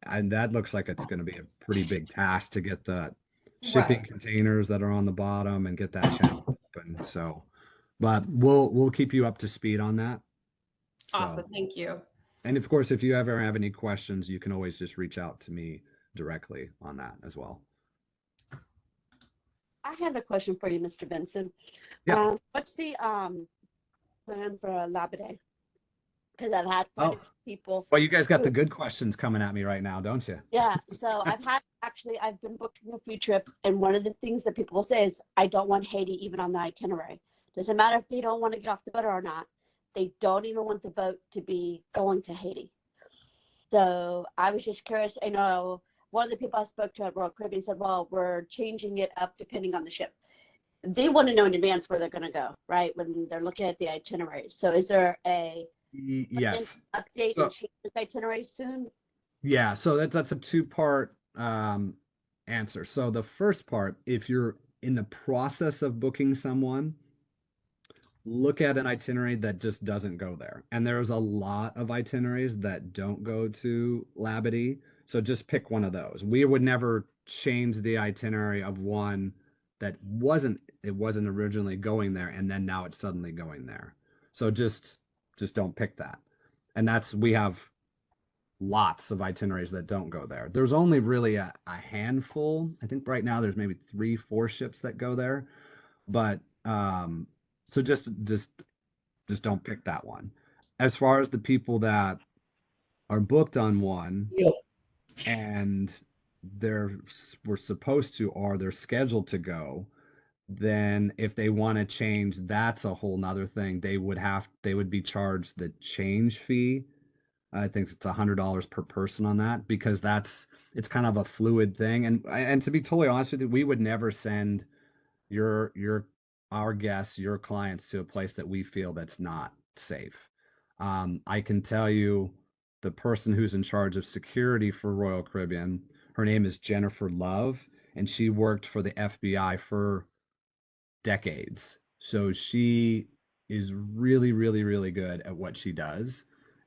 that looks like it's going to be a pretty big task to get the shipping containers that are on the bottom and get that channel open. So, but we'll keep you up to speed on that. Awesome. Thank you. And of course, if you ever have any questions, you can always just reach out to me directly on that as well. I have a question for you, Mr. Benson. Yeah. What's the plan for Labadee? Because I've had quite a few people. Well, you guys got the good questions coming at me right now, don't you? Yeah. So I've been booking a few trips, and one of the things that people say is, I don't want Haiti even on the itinerary. Doesn't matter if they don't want to get off the boat or not. They don't even want the boat to be going to Haiti. So I was just curious. I know one of the people I spoke to at Royal Caribbean said, well, we're changing it up depending on the ship. They want to know in advance where they're going to go, right? When they're looking at the itinerary. So is there a yes update and change the itinerary soon? Yeah, so that's a 2-part answer. So the first part, if you're in the process of booking someone, look at an itinerary that just doesn't go there. And there's a lot of itineraries that don't go to Labadee. So just pick one of those. We would never change the itinerary of one that wasn't originally going there and then now it's suddenly going there. So just don't pick that. And we have lots of itineraries that don't go there. There's only really a handful. I think right now there's maybe 3-4 ships that go there. But so just don't pick that one. As far as the people that are booked on one and we're supposed to or they're scheduled to go, then if they want to change, that's a whole nother thing. They would be charged the change fee. I think it's $100 per person on that because it's kind of a fluid thing. And to be totally honest with you, we would never send our guests, your clients to a place that we feel that's not safe. I can tell you the person who's in charge of security for Royal Caribbean, her name is Jennifer Love, and she worked for the FBI for decades. So she is really, really, really good at what she does.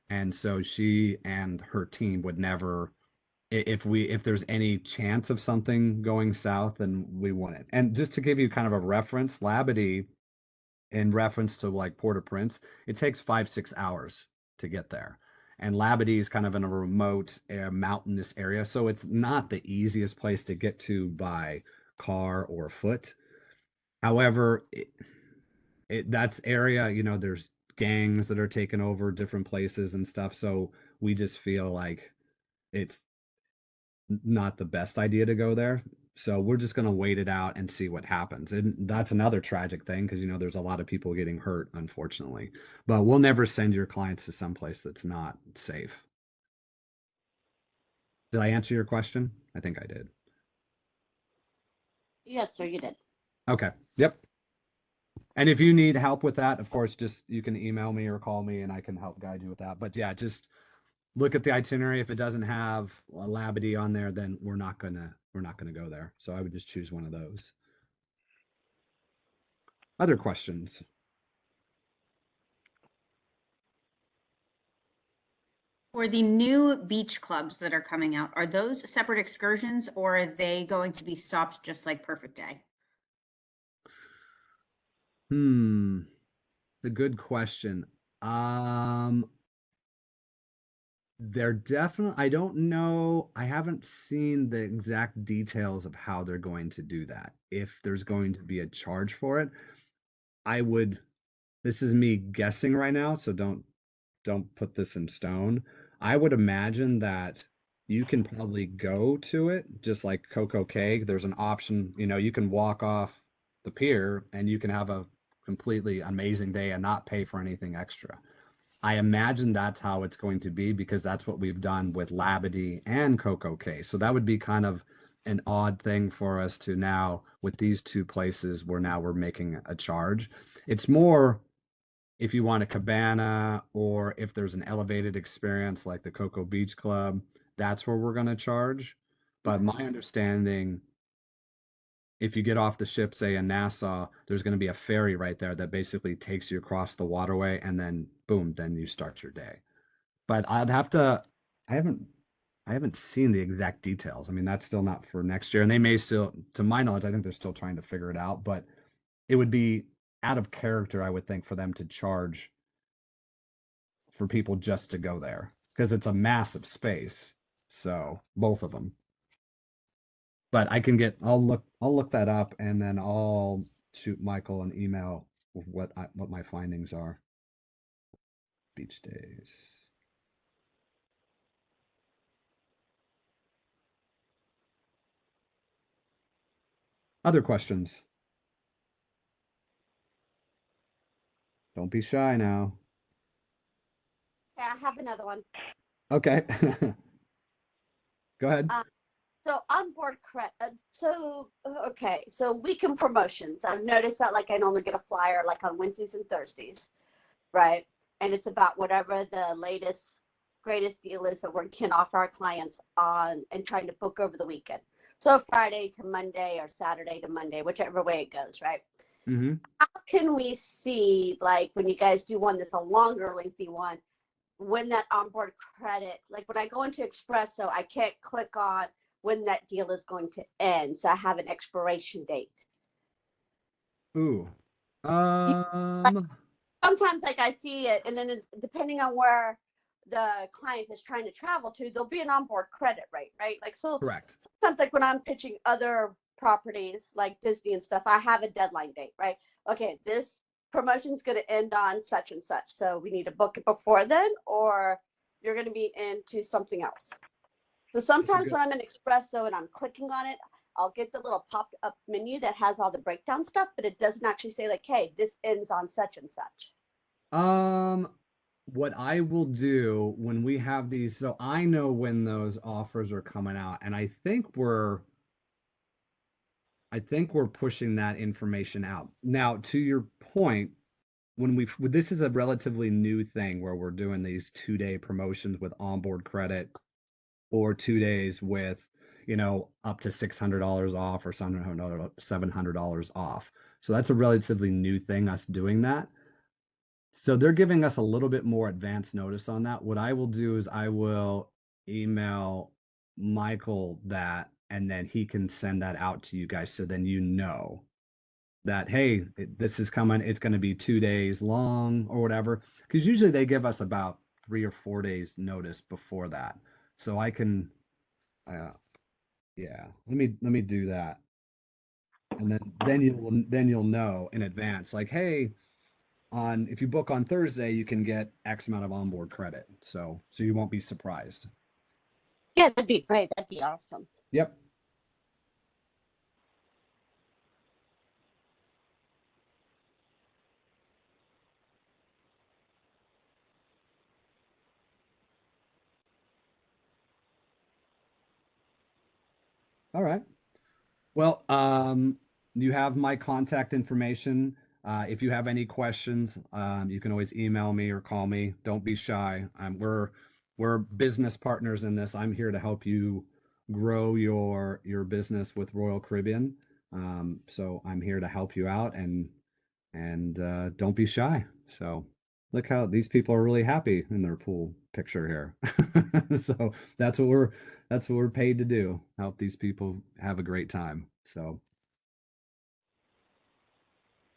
And so she and her team would never, if there's any chance of something going south, then we want it. And just to give you kind of a reference, Labadee, in reference to like Port-au-Prince, it takes 5-6 hours to get there. And Labadee is kind of in a remote mountainous area, so it's not the easiest place to get to by car or foot. However, that's area, there's gangs that are taking over different places and stuff. So we just feel like it's not the best idea to go there. So we're just going to wait it out and see what happens. And that's another tragic thing because, there's a lot of people getting hurt, unfortunately. But we'll never send your clients to someplace that's not safe. Did I answer your question? I think I did. Yes, sir, you did. Okay. Yep. And if you need help with that, of course, you can email me or call me and I can help guide you with that. But yeah, just look at the itinerary. If it doesn't have a Labadee on there, then we're not gonna go there. So I would just choose one of those. Other questions? For the new beach clubs that are coming out, are those separate excursions or are they going to be stopped just like Perfect Day? A good question. They're definitely, I don't know. I haven't seen the exact details of how they're going to do that. If there's going to be a charge for it, this is me guessing right now, so don't put this in stone. I would imagine that you can probably go to it just like Coco Cay. There's an option, you can walk off the pier and you can have a completely amazing day and not pay for anything extra. I imagine that's how it's going to be because that's what we've done with Labadee and Coco Cay. So that would be kind of an odd thing for us to now with these two places where now we're making a charge. It's more if you want a cabana or if there's an elevated experience like the Cocoa Beach Club, that's where we're going to charge. But my understanding, if you get off the ship, say in Nassau, there's going to be a ferry right there that basically takes you across the waterway and then boom, then you start your day. But I haven't seen the exact details. I mean, that's still not for next year. And they may still, to my knowledge, I think they're still trying to figure it out, but it would be out of character, I would think, for them to charge for people just to go there because it's a massive space. So both of them. But I'll look that up and then I'll shoot Michael an email with what my findings are. Beach days. Other questions? Don't be shy now. Yeah, I have another one. Okay. Go ahead. So onboard credit. Okay. So weekend promotions. I've noticed that like I normally get a flyer like on Wednesdays and Thursdays, right? And it's about whatever the latest greatest deal is that we can offer our clients on and trying to book over the weekend. So Friday to Monday or Saturday to Monday, whichever way it goes, right? Mm-hmm. How can we see, like when you guys do one that's a longer, lengthy one, when that onboard credit, like when I go into Espresso, I can't click on when that deal is going to end. So I have an expiration date. Ooh. Sometimes like I see it, and then depending on where the client is trying to travel to, there'll be an onboard credit rate, right? Like, so Correct. sometimes like when I'm pitching other properties like Disney and stuff, I have a deadline date, right? Okay, this promotion's going to end on such and such. So we need to book it before then, or you're going to be into something else. So sometimes when I'm in Espresso and I'm clicking on it, I'll get the little pop-up menu that has all the breakdown stuff, but it doesn't actually say like, hey, this ends on such and such. What I will do when we have these, so I know when those offers are coming out, and I think we're pushing that information out. Now, to your point, this is a relatively new thing where we're doing these 2-day promotions with onboard credit, or 2 days with, up to $600 off or $700 off. So that's a relatively new thing, us doing that. So they're giving us a little bit more advance notice on that. What I will do is I will email Michael that, and then he can send that out to you guys. So then that, hey, this is coming. It's going to be 2 days long or whatever. Because usually they give us about 3 or 4 days notice before that. So I can, yeah, let me do that. And then you'll know in advance, like, hey, if you book on Thursday, you can get X amount of onboard credit. So you won't be surprised. Yeah, that'd be great. That'd be awesome. Yep. All right. Well, you have my contact information. If you have any questions, you can always email me or call me. Don't be shy. We're business partners in this. I'm here to help you grow your business with Royal Caribbean. So I'm here to help you out, and don't be shy. So look how these people are really happy in their pool picture here. So that's what we're paid to do, help these people have a great time. So,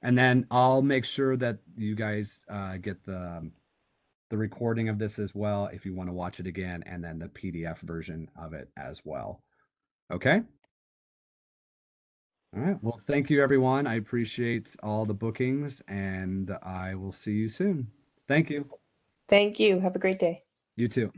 and then I'll make sure that you guys get the recording of this as well if you want to watch it again, and then the PDF version of it as well. Okay. All right. Well, thank you, everyone. I appreciate all the bookings, and I will see you soon. Thank you. Thank you. Have a great day. You too.